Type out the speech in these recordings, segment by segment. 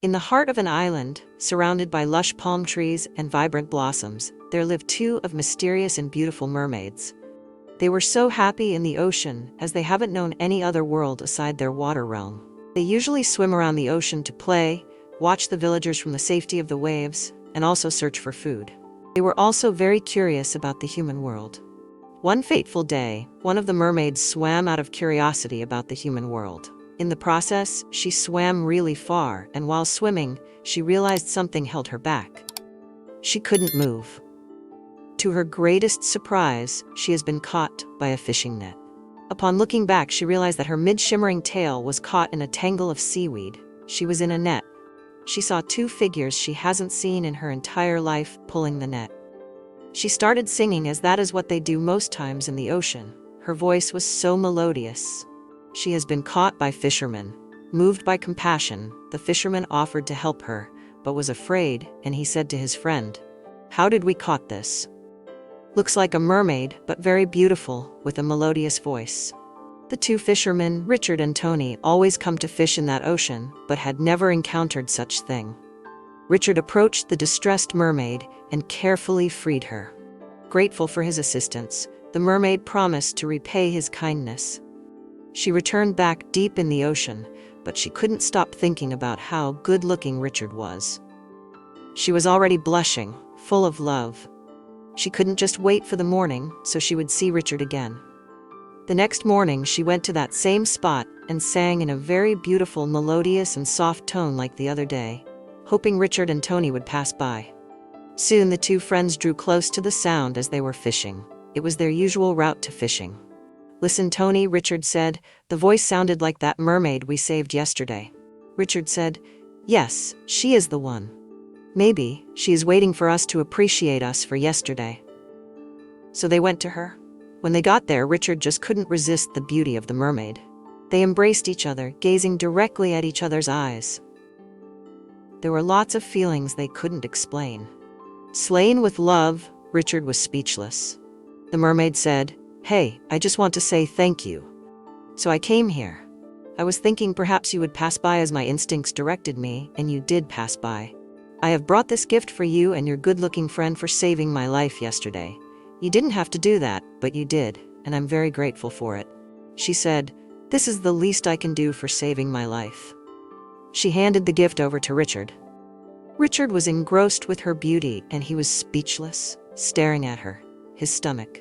In the heart of an island, surrounded by lush palm trees and vibrant blossoms, there lived two of mysterious and beautiful mermaids. They were so happy in the ocean, as they haven't known any other world aside their water realm. They usually swim around the ocean to play, watch the villagers from the safety of the waves, and also search for food. They were also very curious about the human world. One fateful day, one of the mermaids swam out of curiosity about the human world. In the process, she swam really far, and while swimming, she realized something held her back. She couldn't move. To her greatest surprise, she has been caught by a fishing net. Upon looking back, she realized that her mid-shimmering tail was caught in a tangle of seaweed. She was in a net. She saw two figures she hasn't seen in her entire life pulling the net. She started singing, as that is what they do most times in the ocean. Her voice was so melodious. She has been caught by Fisherman. Moved by compassion, the fisherman offered to help her, but was afraid, and he said to his friend, "How did we caught this? Looks like a mermaid, but very beautiful, with a melodious voice." The two fishermen, Richard and Tony, always come to fish in that ocean, but had never encountered such thing. Richard approached the distressed mermaid and carefully freed her. Grateful for his assistance, the mermaid promised to repay his kindness. She returned back deep in the ocean, but she couldn't stop thinking about how good-looking Richard was. She was already blushing, full of love. She couldn't just wait for the morning, so she would see Richard again. The next morning, she went to that same spot and sang in a very beautiful, melodious and soft tone like the other day, hoping Richard and Tony would pass by. Soon the two friends drew close to the sound as they were fishing. It was their usual route to fishing. "Listen, Tony," Richard said. "The voice sounded like that mermaid we saved yesterday." Richard said, "Yes, she is the one. Maybe she is waiting for us to appreciate us for yesterday." So they went to her. When they got there, Richard just couldn't resist the beauty of the mermaid. They embraced each other, gazing directly at each other's eyes. There were lots of feelings they couldn't explain. Slain with love, Richard was speechless. The mermaid said, "Hey, I just want to say thank you. So I came here. I was thinking perhaps you would pass by as my instincts directed me, and you did pass by. I have brought this gift for you and your good-looking friend for saving my life yesterday. You didn't have to do that, but you did, and I'm very grateful for it." She said, "This is the least I can do for saving my life." She handed the gift over to Richard. Richard was engrossed with her beauty, and he was speechless, staring at her, his stomach.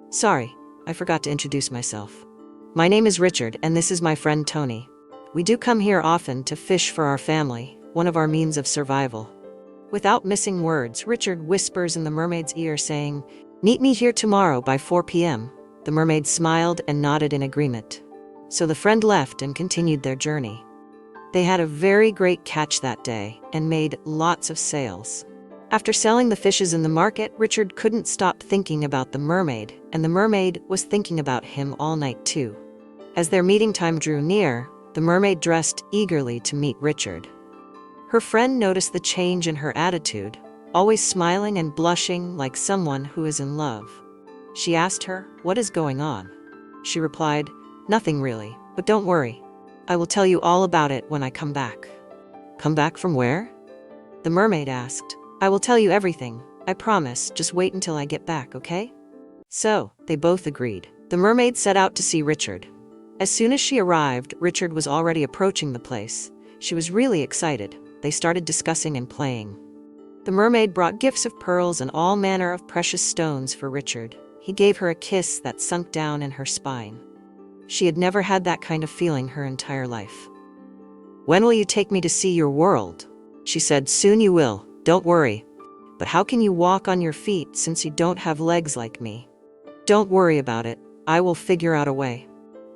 "Sorry, I forgot to introduce myself. My name is Richard, and this is my friend Tony. We do come here often to fish for our family, one of our means of survival." Without missing words, Richard whispers in the mermaid's ear, saying, "Meet me here tomorrow by 4 p.m. The mermaid smiled and nodded in agreement. So the friend left and continued their journey. They had a very great catch that day and made lots of sales. After selling the fishes in the market, Richard couldn't stop thinking about the mermaid, and the mermaid was thinking about him all night too. As their meeting time drew near, the mermaid dressed eagerly to meet Richard. Her friend noticed the change in her attitude, always smiling and blushing like someone who is in love. She asked her, "What is going on?" She replied, "Nothing really, but don't worry. I will tell you all about it when I come back." "Come back from where?" the mermaid asked. "I will tell you everything, I promise, just wait until I get back, okay?" So, they both agreed. The mermaid set out to see Richard. As soon as she arrived, Richard was already approaching the place. She was really excited. They started discussing and playing. The mermaid brought gifts of pearls and all manner of precious stones for Richard. He gave her a kiss that sunk down in her spine. She had never had that kind of feeling her entire life. "When will you take me to see your world?" she said. "Soon you will, don't worry. But how can you walk on your feet since you don't have legs like me?" "Don't worry about it, I will figure out a way."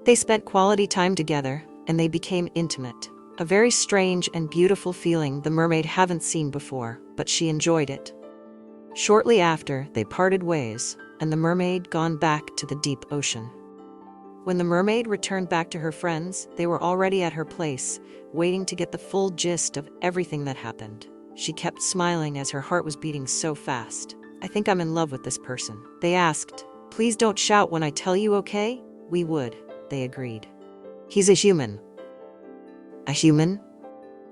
They spent quality time together, and they became intimate. A very strange and beautiful feeling the mermaid hadn't seen before, but she enjoyed it. Shortly after, they parted ways, and the mermaid gone back to the deep ocean. When the mermaid returned back to her friends, they were already at her place, waiting to get the full gist of everything that happened. She kept smiling as her heart was beating so fast. "I think I'm in love with this person." They asked, "Please don't shout when I tell you, okay?" "We would," they agreed. "He's a human." "A human?"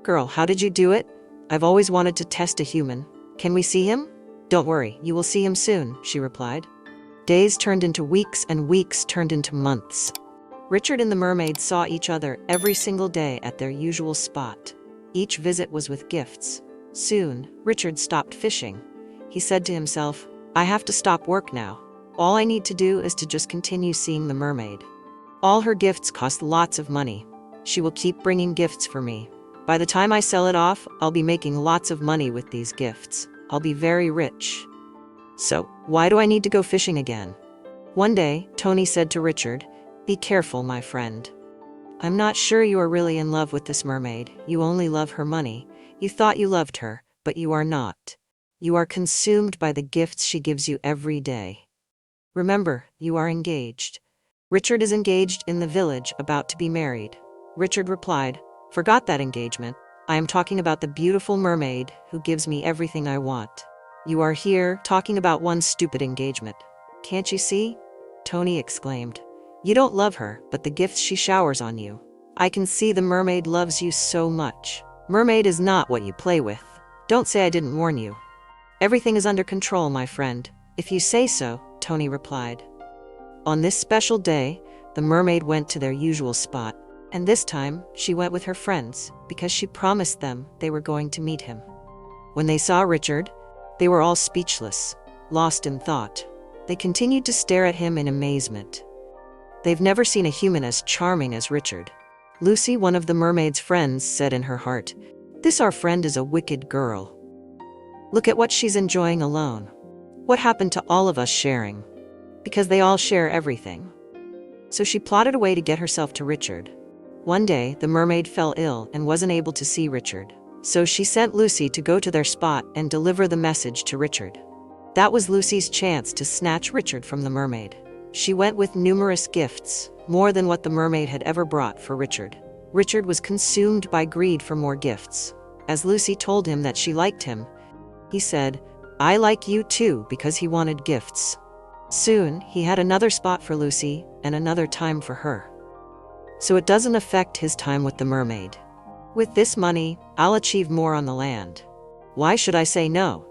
"Girl, how did you do it? I've always wanted to test a human. Can we see him?" "Don't worry, you will see him soon," she replied. Days turned into weeks and weeks turned into months. Richard and the mermaid saw each other every single day at their usual spot. Each visit was with gifts. Soon, Richard stopped fishing. He said to himself, "I have to stop work now. All I need to do is to just continue seeing the mermaid. All her gifts cost lots of money. She will keep bringing gifts for me. By the time I sell it off, I'll be making lots of money with these gifts. I'll be very rich. So, why do I need to go fishing again?" One day, Tony said to Richard, "Be careful, my friend. I'm not sure you are really in love with this mermaid. You only love her money. You thought you loved her, but you are not. You are consumed by the gifts she gives you every day. Remember, you are engaged." "Richard is engaged in the village, about to be married." Richard replied, "Forgot that engagement. I am talking about the beautiful mermaid who gives me everything I want. You are here talking about one stupid engagement. Can't you see?" Tony exclaimed. "You don't love her, but the gifts she showers on you. I can see the mermaid loves you so much. Mermaid is not what you play with. Don't say I didn't warn you." "Everything is under control, my friend. If you say so," Tony replied. On this special day, the mermaid went to their usual spot, and this time she went with her friends because she promised them they were going to meet him. When they saw Richard, they were all speechless, lost in thought. They continued to stare at him in amazement. They've never seen a human as charming as Richard. Lucy, one of the mermaid's friends, said in her heart, "This our friend is a wicked girl. Look at what she's enjoying alone. What happened to all of us sharing?" Because they all share everything. So she plotted a way to get herself to Richard. One day, the mermaid fell ill and wasn't able to see Richard. So she sent Lucy to go to their spot and deliver the message to Richard. That was Lucy's chance to snatch Richard from the mermaid. She went with numerous gifts, more than what the mermaid had ever brought for Richard. Richard was consumed by greed for more gifts. As Lucy told him that she liked him, he said, "I like you too," because he wanted gifts. Soon, he had another spot for Lucy and another time for her. So it doesn't affect his time with the mermaid. "With this money, I'll achieve more on the land. Why should I say no?"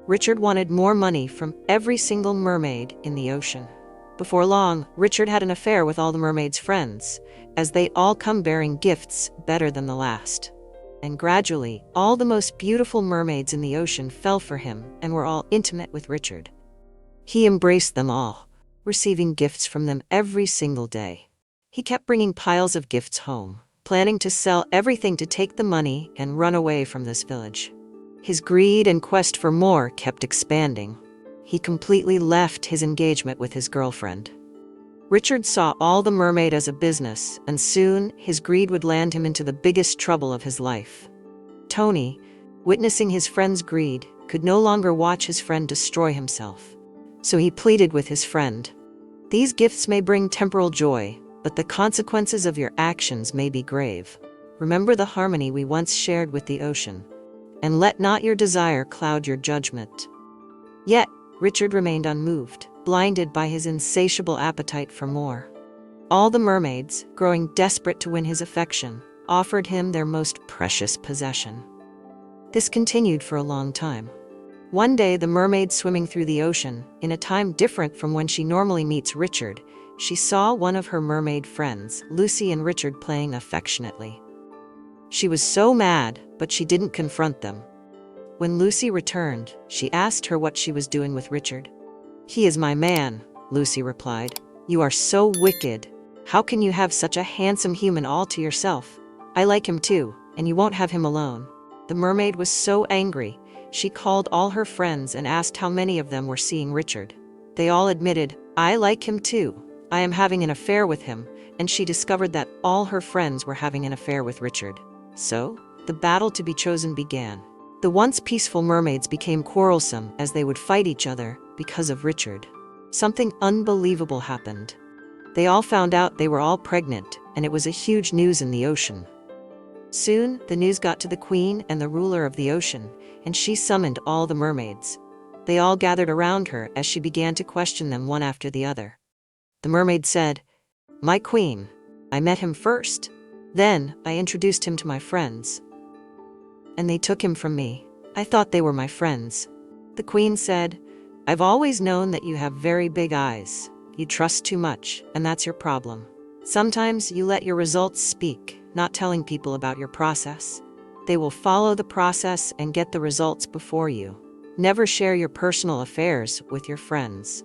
Richard wanted more money from every single mermaid in the ocean. Before long, Richard had an affair with all the mermaid's friends, as they all come bearing gifts better than the last. And gradually, all the most beautiful mermaids in the ocean fell for him and were all intimate with Richard. He embraced them all, receiving gifts from them every single day. He kept bringing piles of gifts home, planning to sell everything to take the money and run away from this village. His greed and quest for more kept expanding. He completely left his engagement with his girlfriend. Richard saw all the mermaid as a business, and soon his greed would land him into the biggest trouble of his life. Tony, witnessing his friend's greed, could no longer watch his friend destroy himself. So he pleaded with his friend, "These gifts may bring temporal joy, but the consequences of your actions may be grave. Remember the harmony we once shared with the ocean, and let not your desire cloud your judgment." Yet, Richard remained unmoved, blinded by his insatiable appetite for more. All the mermaids, growing desperate to win his affection, offered him their most precious possession. This continued for a long time. One day, the mermaid swimming through the ocean, in a time different from when she normally meets Richard, she saw one of her mermaid friends, Lucy and Richard, playing affectionately. She was so mad, but she didn't confront them. When Lucy returned, she asked her what she was doing with Richard. "He is my man," Lucy replied. "You are so wicked. How can you have such a handsome human all to yourself? I like him too, and you won't have him alone." The mermaid was so angry. She called all her friends and asked how many of them were seeing Richard. They all admitted, "I like him too. I am having an affair with him," and she discovered that all her friends were having an affair with Richard. So, the battle to be chosen began. The once peaceful mermaids became quarrelsome as they would fight each other because of Richard. Something unbelievable happened. They all found out they were all pregnant, and it was a huge news in the ocean. Soon, the news got to the queen and the ruler of the ocean, and she summoned all the mermaids. They all gathered around her as she began to question them one after the other. The mermaid said, "My queen, I met him first. Then, I introduced him to my friends, and they took him from me. I thought they were my friends. The queen said, I've always known that you have very big eyes. You trust too much, and that's your problem. Sometimes you let your results speak, not telling people about your process. They will follow the process and get the results before you. Never share your personal affairs with your friends.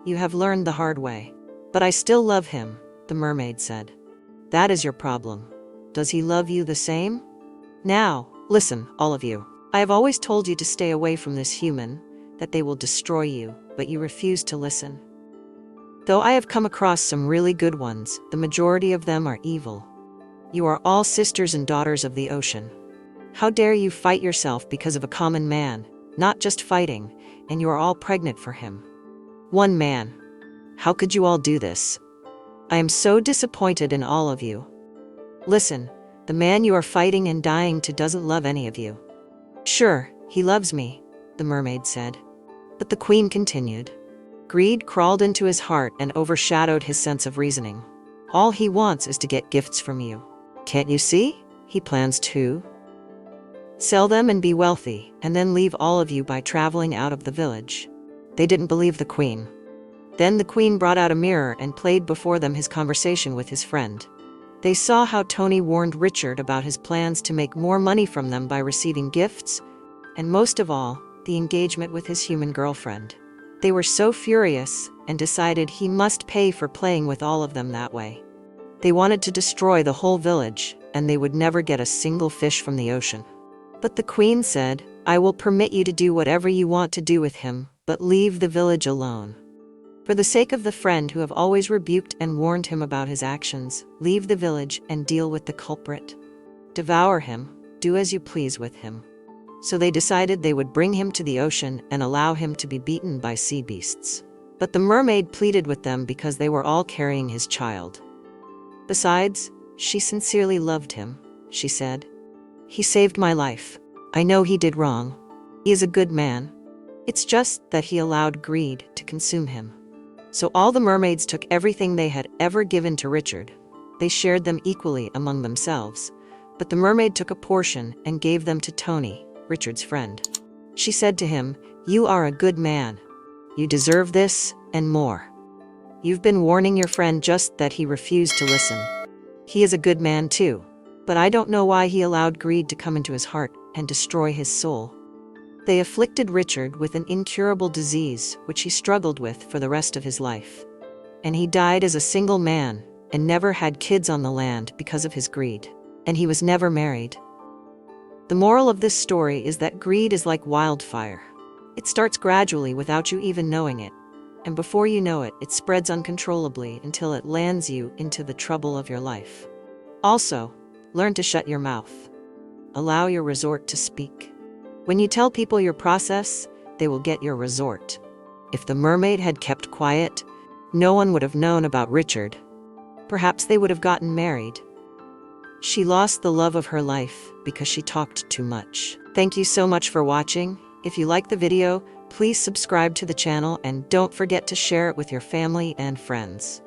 You have learned the hard way. But I still love him, the mermaid said. That is your problem. Does he love you the same? Now, listen, all of you. I have always told you to stay away from this human, that they will destroy you, but you refuse to listen. Though I have come across some really good ones, the majority of them are evil. You are all sisters and daughters of the ocean. How dare you fight yourself because of a common man, not just fighting, and you are all pregnant for him. One man. How could you all do this? I am so disappointed in all of you. Listen, the man you are fighting and dying to doesn't love any of you. Sure, he loves me, the mermaid said. But the queen continued. Greed crawled into his heart and overshadowed his sense of reasoning. All he wants is to get gifts from you. Can't you see? He plans to sell them and be wealthy, and then leave all of you by traveling out of the village. They didn't believe the queen. Then the queen brought out a mirror and played before them his conversation with his friend. They saw how Tony warned Richard about his plans to make more money from them by receiving gifts, and most of all, the engagement with his human girlfriend. They were so furious and decided he must pay for playing with all of them that way. They wanted to destroy the whole village, and they would never get a single fish from the ocean. But the queen said, I will permit you to do whatever you want to do with him, but leave the village alone. For the sake of the friend who have always rebuked and warned him about his actions, leave the village and deal with the culprit. Devour him, do as you please with him. So they decided they would bring him to the ocean and allow him to be beaten by sea beasts. But the mermaid pleaded with them because they were all carrying his child. Besides, she sincerely loved him, she said. He saved my life. I know he did wrong. He is a good man. It's just that he allowed greed to consume him. So all the mermaids took everything they had ever given to Richard. They shared them equally among themselves, but the mermaid took a portion and gave them to Tony, Richard's friend. She said to him, You are a good man. You deserve this, and more. You've been warning your friend just that he refused to listen. He is a good man too, but I don't know why he allowed greed to come into his heart and destroy his soul. They afflicted Richard with an incurable disease which he struggled with for the rest of his life. And he died as a single man and never had kids on the land because of his greed. And he was never married. The moral of this story is that greed is like wildfire. It starts gradually without you even knowing it. And before you know it, it spreads uncontrollably until it lands you into the trouble of your life. Also, learn to shut your mouth. Allow your resort to speak. When you tell people your process, they will get your resort. If the mermaid had kept quiet, no one would have known about Richard. Perhaps they would have gotten married. She lost the love of her life because she talked too much. Thank you so much for watching. If you like the video, please subscribe to the channel and don't forget to share it with your family and friends.